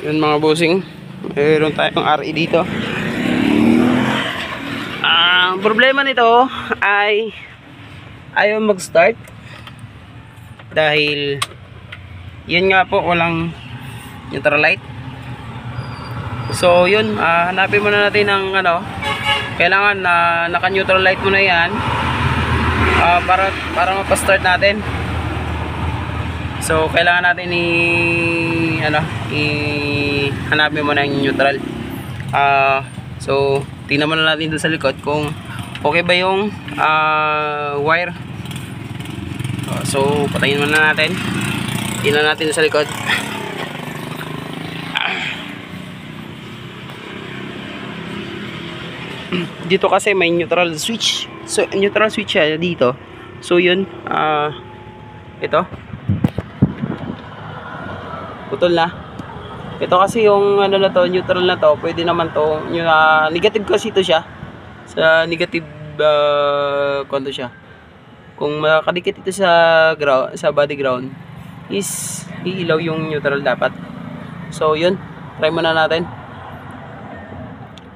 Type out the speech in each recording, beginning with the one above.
Yun mga bossing, mayroon tayong RE dito. Ang problema nito ay ayaw mag-start dahil yun nga po, walang neutral light. So yun, hanapin muna natin ng kailangan na naka-neutral light muna yan para mapa-start natin. So kailangan natin hanapin muna yung neutral. So tingnan muna natin dun sa likod kung okay ba yung wire. So patayin muna natin. Tingnan natin dun sa likod. Dito kasi may neutral switch. So neutral switch siya dito. So yun, ito putol na. Ito kasi yung na to, neutral na to, pwede naman to yung negative kasi ito siya. Sa negative konto siya. Kung makadikit ito sa ground, sa body ground, is iilaw yung neutral dapat. So yun, try muna natin.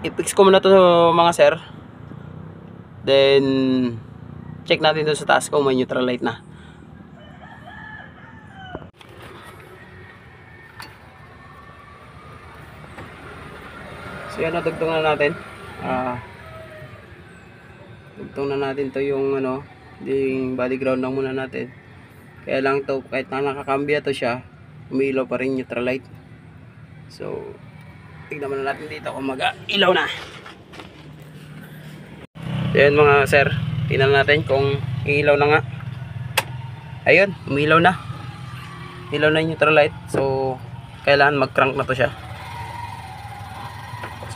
I-fix ko muna to mga sir. Then check natin doon sa taas kung may neutral light na. So yan, dugtong na natin. Dugtong na natin to yung yung body ground lang muna natin. Kaya lang to, kahit na nakakambya to siya, umiilaw pa rin neutral light. So tignan muna natin dito kung mag-ilaw na. So yan mga sir, tingnan natin kung iilaw na nga. Ayun, umiilaw na. Ilaw na yung neutral light. So kailangan mag-crank na to siya.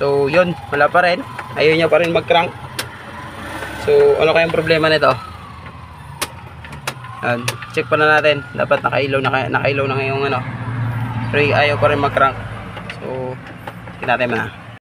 So yun, wala pa rin. Ayaw niya pa rin mag-crank. So ano kayang problema nito? Check pa na natin. Dapat nakailaw na ngayong pero ayaw pa rin mag-crank. So tingnan natin muna.